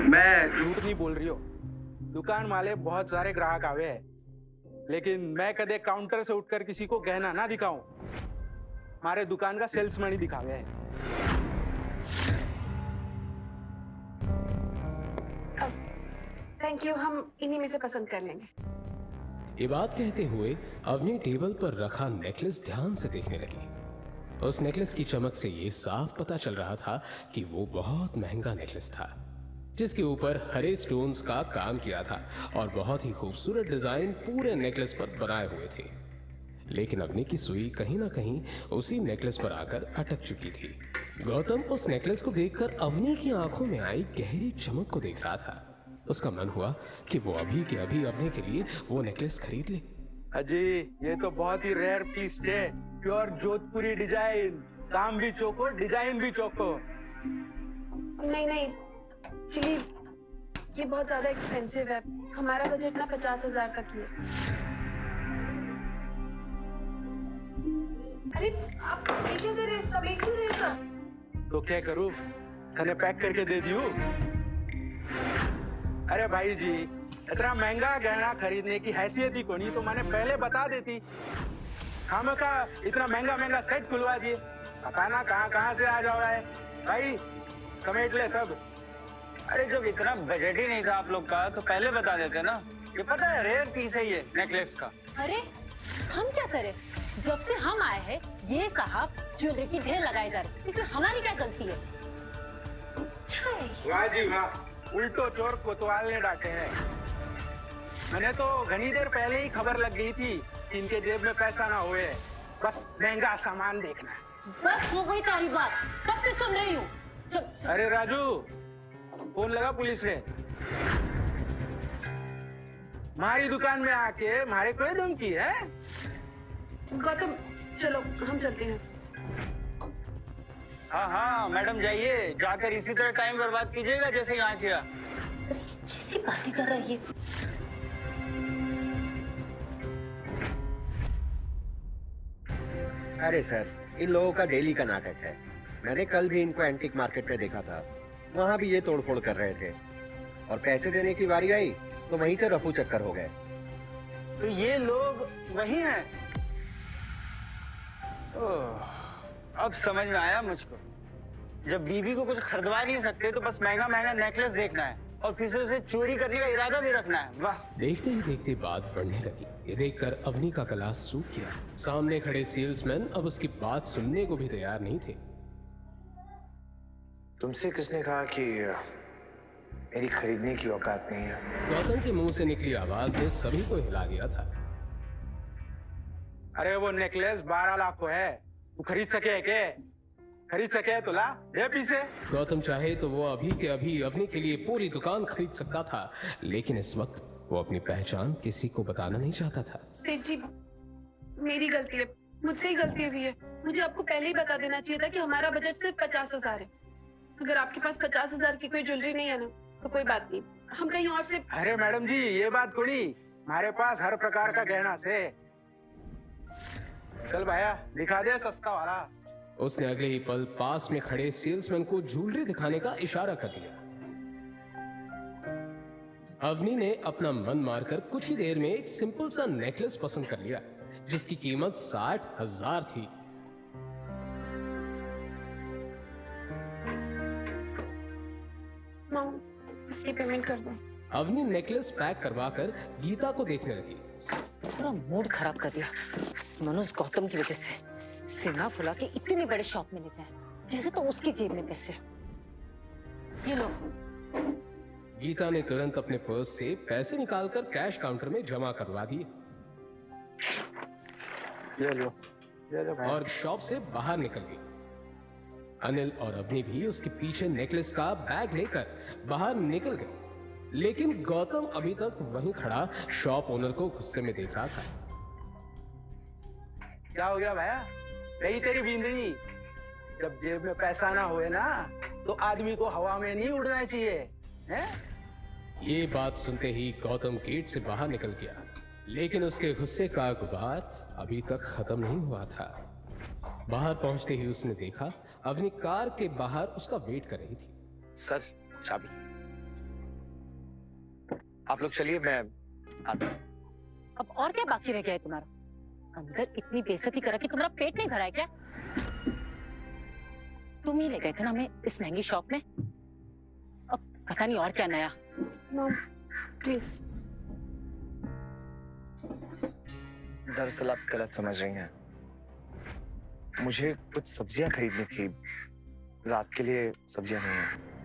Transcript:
मैं झूठ नहीं बोल रही हूँ। दुकान वाले बहुत सारे ग्राहक आवे हैं, लेकिन मैं कदे काउंटर से उठकर किसी को गहना ना दिखाऊं। हमारे दुकान का सेल्समैन ही दिखावे है। थैंक यू, हम इन्हीं में से पसंद कर लेंगे। ये बात कहते हुए अवनी टेबल पर रखा नेकलेस ध्यान से देखने लगी। उस नेकलेस की चमक से ये साफ पता चल रहा था कि वो बहुत महंगा नेकलेस था, जिसके ऊपर हरे स्टोन्स का काम किया था और बहुत ही खूबसूरत डिजाइन पूरे नेकलेस पर बनाए हुए थे। लेकिन अवनी की सुई कहीं ना कहीं उसी नेकलेस पर आकर अटक चुकी थी। गौतम उस नेकलेस को देखकर अवनी की आंखों में आई गहरी चमक को देख रहा था। उसका मन हुआ कि वो अभी के अभी अवनी के लिए वो नेकलेस खरीद ले। अजी, ये तो बहुत ही रेयर पीस है। प्योर जोधपुरी डिजाइन, काम भी चौको, डिजाइन भी चौको। नहीं नहीं चलिए, ये बहुत ज्यादा एक्सपेंसिव है। हमारा बजट ना 50,000 तक ही है। अरे आप ये क्या कर रहे हैं? समेट क्यों रहे हैं सब? तो क्या करूं, तने पैक करके दे दियो। अरे भाई जी, इतना महंगा गहना खरीदने की हैसियत ही कोनी तो मैंने पहले बता देती। हम का इतना महंगा महंगा सेट खुलवा दिए, पता ना कहाँ से आ जाओ है भाई। समेट ले सब। अरे जब इतना बजट ही नहीं था आप लोग का तो पहले बता देते ना। ये पता है रेयर पीस है ये नेकलेस का। अरे हम क्या करें, जब से हम आए हैं ये साहब ज्वेलरी की ढेर लगाए जा रहे, इसमें हमारी क्या गलती है? वाह जी वाह, उल्टो चोर कोतवाल ने डांटे हैं। मैंने तो घनी देर पहले ही खबर लग गई थी कि इनके जेब में पैसा ना होए, बस महंगा सामान देखना है। बस हो गई तारी बात, कब से सुन रही हूँ। अरे राजू, फोन लगा पुलिस ने। हमारी दुकान में आके हमारे कोई धमकी है? गौतम चलो हम चलते हैं। हाँ मैडम जाइए, जाकर इसी तरह टाइम बर्बाद कीजिएगा जैसे यहाँ किया। कैसी बातें कर रही है? अरे सर, इन लोगों का डेली का नाटक है। मैंने कल भी इनको एंटीक मार्केट में देखा था, वहाँ भी ये तोड़फोड़ कर रहे थे और पैसे देने की बारी आई तो वहीं से रफू चक्कर हो गए। तो ये लोग वही हैं। अब समझ में आया मुझको। जब बीबी को कुछ खरीदवा नहीं सकते तो बस महंगा महंगा नेकलेस देखना है और फिर से उसे चोरी करने का इरादा भी रखना है। वाह। देखते ही देखते बात बढ़ने लगी। ये देखकर अवनी का गला सूख गया। सामने खड़े सेल्समैन अब उसकी बात सुनने को भी तैयार नहीं थे। तुमसे किसने कहा कि मेरी खरीदने की औकात नहीं है? गौतम के मुंह से निकली आवाज ने सभी को हिला दिया था। अरे वो नेकलेस 12 लाख को है, तू खरीद सके है के? खरीद सके तो ला दे पीछे। गौतम चाहे तो वो अभी के अभी अवनी के लिए पूरी दुकान खरीद सकता था, लेकिन इस वक्त वो अपनी पहचान किसी को बताना नहीं चाहता था। सेठ जी, मेरी गलती है, मुझसे ही गलती हुई है। मुझे आपको पहले ही बता देना चाहिए था कि हमारा बजट सिर्फ 50,000 है। अगर आपके पास 50,000 की कोई ज्वेलरी नहीं है ना तो कोई बात नहीं, हम कहीं और से। अरे मैडम जी, ये बात कोनी, हमारे पास हर प्रकार का गहना से। चल भाया, दिखा दे सस्ता वाला। उसने अगले ही पल पास में खड़े सेल्समैन को ज्वेलरी दिखाने का इशारा कर दिया। अवनी ने अपना मन मारकर कुछ ही देर में एक सिंपल सा नेकलेस पसंद कर लिया, जिसकी कीमत 60,000 थी। इसकी पेमेंट कर दो। अवनी नेकलेस पैक करवाकर गीता को देखने लगी। पूरा मूड खराब कर दिया उस मनुष्य गौतम की वजह से। सीना फुला के इतने बड़े शॉप में लेते हैं जैसे तो उसकी जेब में पैसे। ये लो। गीता ने तुरंत अपने पर्स से पैसे निकालकर कैश काउंटर में जमा करवा दिए। ये लो भाई। और शॉप से बाहर निकल गई। अनिल और अवनी भी उसके पीछे नेकलेस का बैग लेकर बाहर निकल गए, लेकिन गौतम अभी तक वहीं खड़ा शॉप ओनर को गुस्से में देख रहा था। क्या हो गया भैया? गई तेरी बींदनी? जब जेब में पैसा ना होए ना तो आदमी को हवा में नहीं उड़ना चाहिए, हैं? ये बात सुनते ही गौतम गेट से बाहर निकल गया, लेकिन उसके गुस्से का गुबार अभी तक खत्म नहीं हुआ था। बाहर पहुंचते ही उसने देखा अवनी कार के बाहर उसका वेट कर रही थी। सर चाबी। आप लोग चलिए, मैं आता हूँ। अब और क्या बाकी रह गया है तुम्हारा? अंदर इतनी बेइज्जती करा कि तुम्हारा पेट नहीं भरा है क्या? तुम ही ले गए थे ना हमें इस महंगी शॉप में। अब पता नहीं और क्या नया। Mom please. दरअसल आप गलत समझ रही हैं। मुझे कुछ सब्जियां खरीदनी थी, रात के लिए सब्जियां नहीं है।